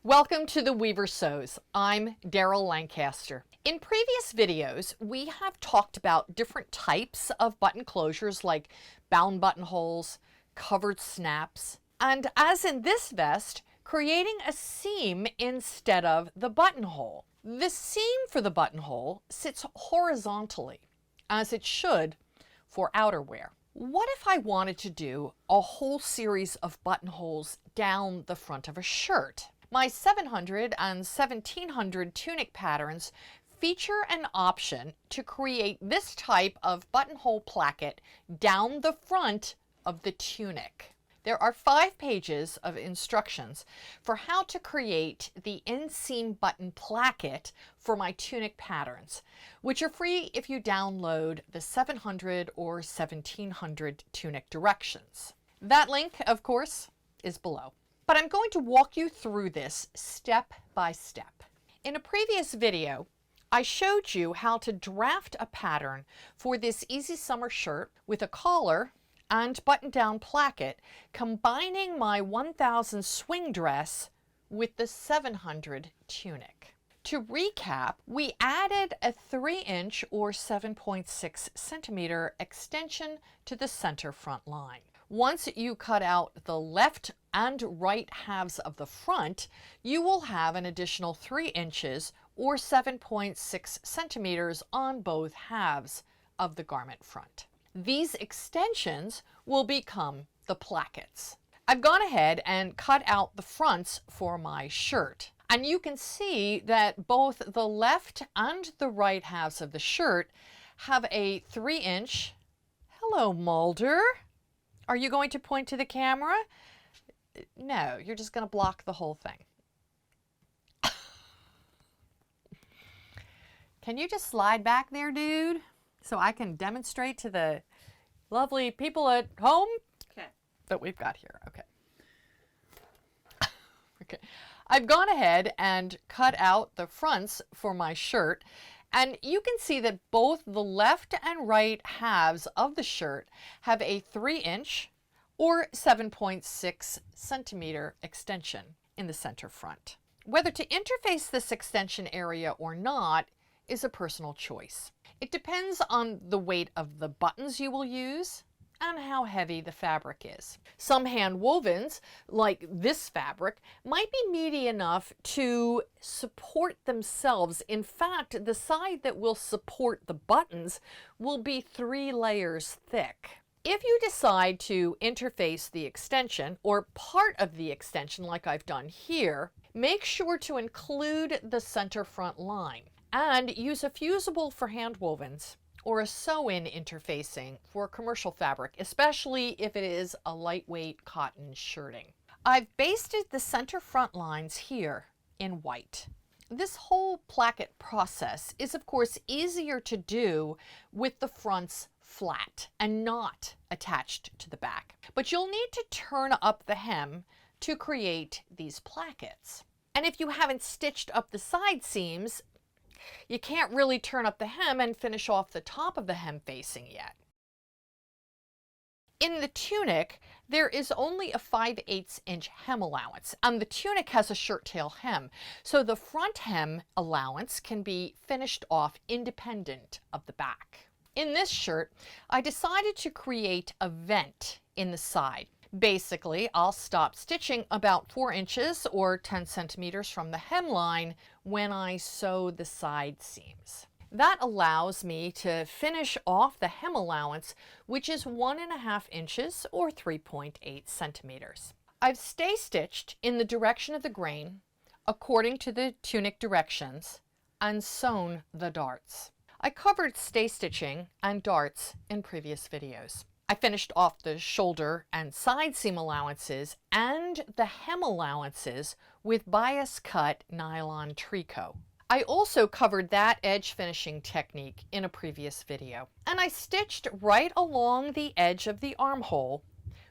Welcome to the Weaver Sews. I'm Daryl Lancaster. In previous videos, we have talked about different types of button closures like bound buttonholes, covered snaps, and as in this vest, creating a seam instead of the buttonhole. The seam for the buttonhole sits horizontally, as it should for outerwear. What if I wanted to do a whole series of buttonholes down the front of a shirt? My 700 and 1700 tunic patterns feature an option to create this type of buttonhole placket down the front of the tunic. There are 5 pages of instructions for how to create the inseam button placket for my tunic patterns, which are free if you download the 700 or 1700 tunic directions. That link, of course, is below. But I'm going to walk you through this step by step. In a previous video, I showed you how to draft a pattern for this easy summer shirt with a collar and button-down placket, combining my 1000 swing dress with the 700 tunic. To recap, we added a 3-inch or 7.6 centimeter extension to the center front line. Once you cut out the left and right halves of the front, you will have an additional 3 inches or 7.6 centimeters on both halves of the garment front. These extensions will become the plackets. I've gone ahead and cut out the fronts for my shirt, and you can see that both the left and the right halves of the shirt have a 3-inch. Hello, Mulder. Are you going to point to the camera? No, you're just going to block the whole thing. Can you just slide back there, dude, so I can demonstrate to the lovely people at home that we've got here? Okay. Okay. I've gone ahead and cut out the fronts for my shirt, and you can see that both the left and right halves of the shirt have a 3-inch or 7.6 centimeter extension in the center front. Whether to interface this extension area or not is a personal choice. It depends on the weight of the buttons you will use and how heavy the fabric is. Some hand wovens, like this fabric, might be meaty enough to support themselves. In fact, the side that will support the buttons will be 3 layers thick. If you decide to interface the extension or part of the extension like I've done here, make sure to include the center front line and use a fusible for hand wovens or a sew-in interfacing for commercial fabric, especially if it is a lightweight cotton shirting. I've basted the center front lines here in white. This whole placket process is of course easier to do with the fronts flat and not attached to the back. But you'll need to turn up the hem to create these plackets. And if you haven't stitched up the side seams, you can't really turn up the hem and finish off the top of the hem facing yet. In the tunic, there is only a 5/8 inch hem allowance, and the tunic has a shirt tail hem, so the front hem allowance can be finished off independent of the back. In this shirt, I decided to create a vent in the side. Basically, I'll stop stitching about 4 inches or 10 centimeters from the hemline when I sew the side seams. That allows me to finish off the hem allowance, which is 1.5 inches or 3.8 centimeters. I've stay stitched in the direction of the grain according to the tunic directions and sewn the darts. I covered stay stitching and darts in previous videos. I finished off the shoulder and side seam allowances and the hem allowances with bias cut nylon tricot. I also covered that edge finishing technique in a previous video. And I stitched right along the edge of the armhole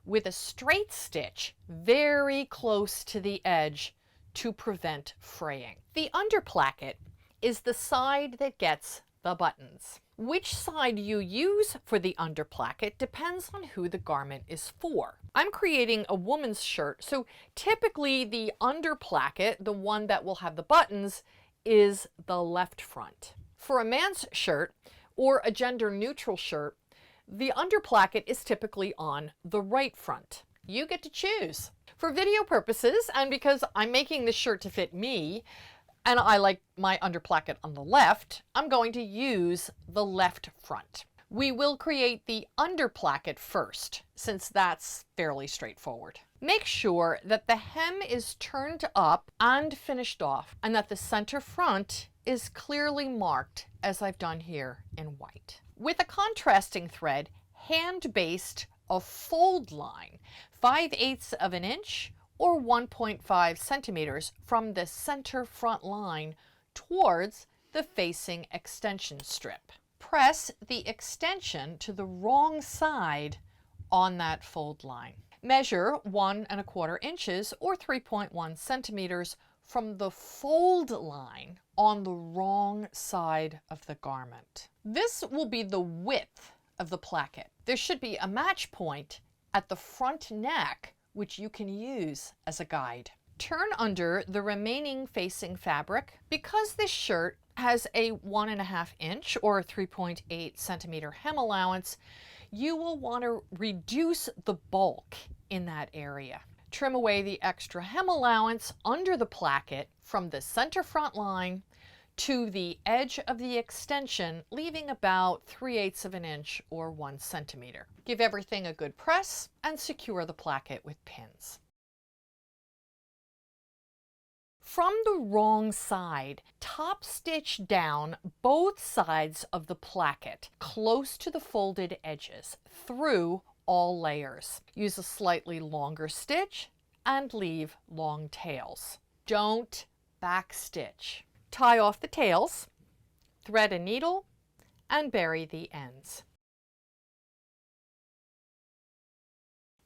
with a straight stitch very close to the edge to prevent fraying. The under placket is the side that gets the buttons. Which side you use for the under placket depends on who the garment is for. I'm creating a woman's shirt, so typically the under placket, the one that will have the buttons, is the left front. For a man's shirt or a gender neutral shirt, the under placket is typically on the right front. You get to choose. For video purposes, and because I'm making this shirt to fit me, and I like my under placket on the left, I'm going to use the left front. We will create the under placket first, since that's fairly straightforward. Make sure that the hem is turned up and finished off, and that the center front is clearly marked, as I've done here in white. With a contrasting thread, hand baste a fold line 5/8 of an inch or 1.5 centimeters from the center front line towards the facing extension strip. Press the extension to the wrong side on that fold line. Measure 1¼ inches or 3.1 centimeters from the fold line on the wrong side of the garment. This will be the width of the placket. There should be a match point at the front neck, which you can use as a guide. Turn under the remaining facing fabric. Because this shirt has a 1½ inch or 3.8 centimeter hem allowance, you will want to reduce the bulk in that area. Trim away the extra hem allowance under the placket from the center front line to the edge of the extension, leaving about 3/8 of an inch or 1 centimeter. Give everything a good press and secure the placket with pins. From the wrong side, top stitch down both sides of the placket close to the folded edges through all layers. Use a slightly longer stitch and leave long tails. Don't backstitch. Tie off the tails, thread a needle, and bury the ends.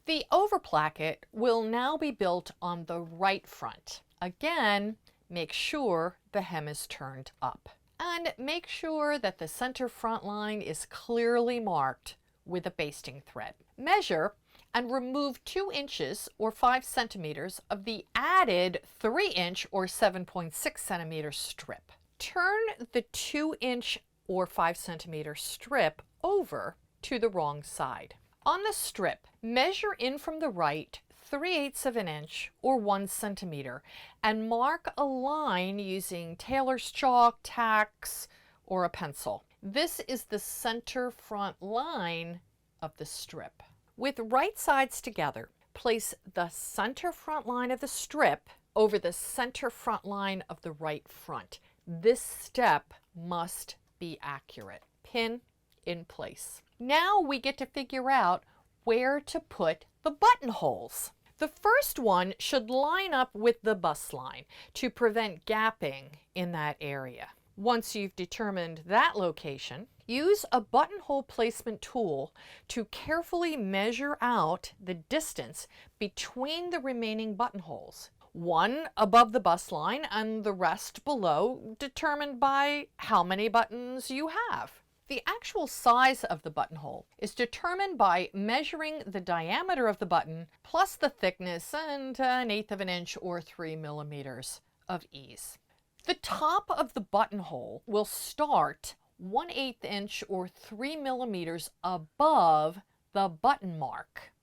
The over placket will now be built on the right front. Again, make sure the hem is turned up. And make sure that the center front line is clearly marked with a basting thread. Measure and remove 2 inches or 5 centimeters of the added 3-inch or 7.6 centimeter strip. Turn the 2-inch or 5 centimeter strip over to the wrong side. On the strip, measure in from the right 3/8 of an inch or 1 centimeter and mark a line using tailor's chalk, tacks, or a pencil. This is the center front line of the strip. With right sides together, place the center front line of the strip over the center front line of the right front. This step must be accurate. Pin in place. Now we get to figure out where to put the buttonholes. The first one should line up with the bust line to prevent gapping in that area. Once you've determined that location, use a buttonhole placement tool to carefully measure out the distance between the remaining buttonholes. One above the bust line and the rest below, determined by how many buttons you have. The actual size of the buttonhole is determined by measuring the diameter of the button plus the thickness and 1/8 of an inch or 3 millimeters of ease. The top of the buttonhole will start 1/8 inch or 3 millimeters above the button mark.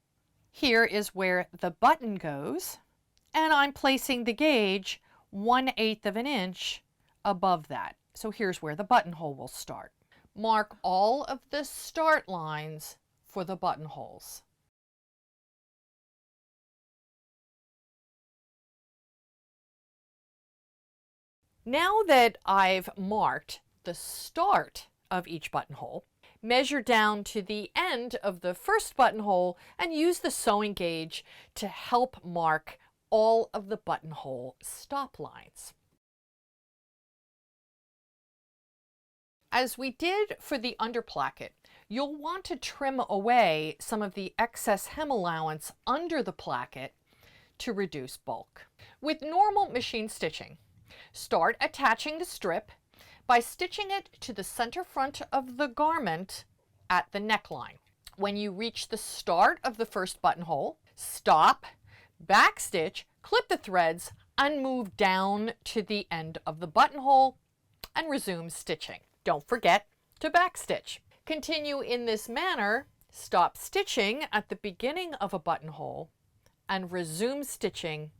Here is where the button goes, and I'm placing the gauge 1/8 of an inch above that. So here's where the buttonhole will start. Mark all of the start lines for the buttonholes. Now that I've marked the start of each buttonhole, measure down to the end of the first buttonhole and use the sewing gauge to help mark all of the buttonhole stop lines. As we did for the under placket, you'll want to trim away some of the excess hem allowance under the placket to reduce bulk. With normal machine stitching, start attaching the strip by stitching it to the center front of the garment at the neckline. When you reach the start of the first buttonhole, Stop, backstitch, clip the threads, and move down to the end of the buttonhole and resume stitching. Don't forget to backstitch. Continue in this manner, stop stitching at the beginning of a buttonhole and resume stitching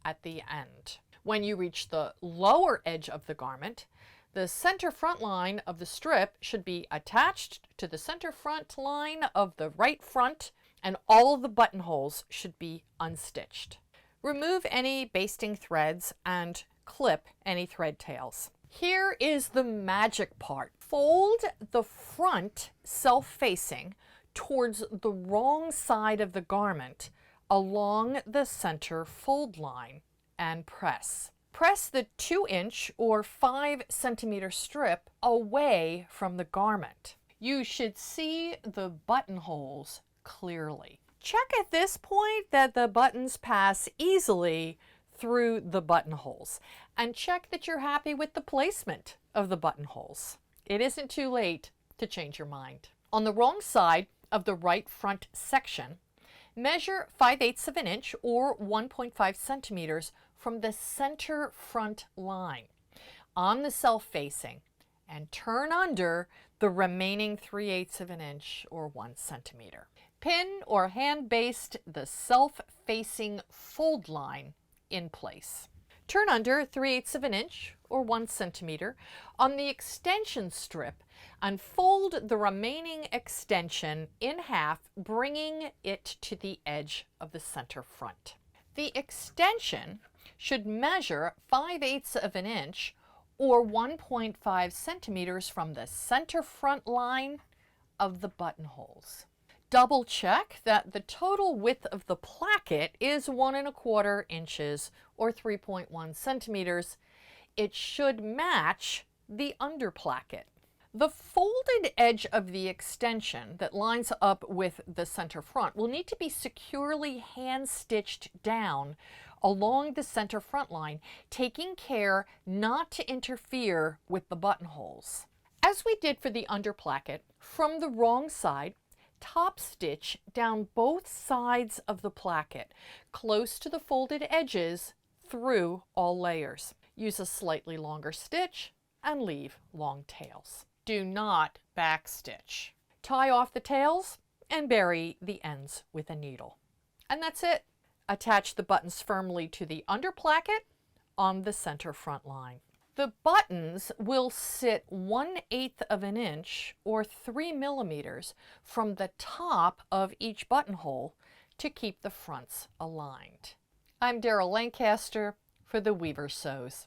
at the end. When you reach the lower edge of the garment, the center front line of the strip should be attached to the center front line of the right front, and all of the buttonholes should be unstitched. Remove any basting threads and clip any thread tails. Here is the magic part. Fold the front self-facing towards the wrong side of the garment along the center fold line and press. Press the 2-inch or 5-centimeter strip away from the garment. You should see the buttonholes clearly. Check at this point that the buttons pass easily through the buttonholes, and check that you're happy with the placement of the buttonholes. It isn't too late to change your mind. On the wrong side of the right front section, measure 5/8 of an inch or 1.5 centimeters from the center front line on the self-facing and turn under the remaining 3/8 of an inch or 1 centimeter. Pin or hand baste the self-facing fold line in place. Turn under 3/8 of an inch or 1 centimeter on the extension strip and fold the remaining extension in half, bringing it to the edge of the center front. The extension should measure 5/8 of an inch or 1.5 centimeters from the center front line of the buttonholes. Double check that the total width of the placket is 1¼ inches or 3.1 centimeters. It should match the under placket. The folded edge of the extension that lines up with the center front will need to be securely hand stitched down along the center front line, taking care not to interfere with the buttonholes. As we did for the under placket, from the wrong side, top stitch down both sides of the placket, close to the folded edges through all layers. Use a slightly longer stitch and leave long tails. Do not backstitch. Tie off the tails and bury the ends with a needle. And that's it. Attach the buttons firmly to the under placket on the center front line. The buttons will sit 1/8 of an inch or 3 millimeters from the top of each buttonhole to keep the fronts aligned. I'm Daryl Lancaster for the Weaver Sews.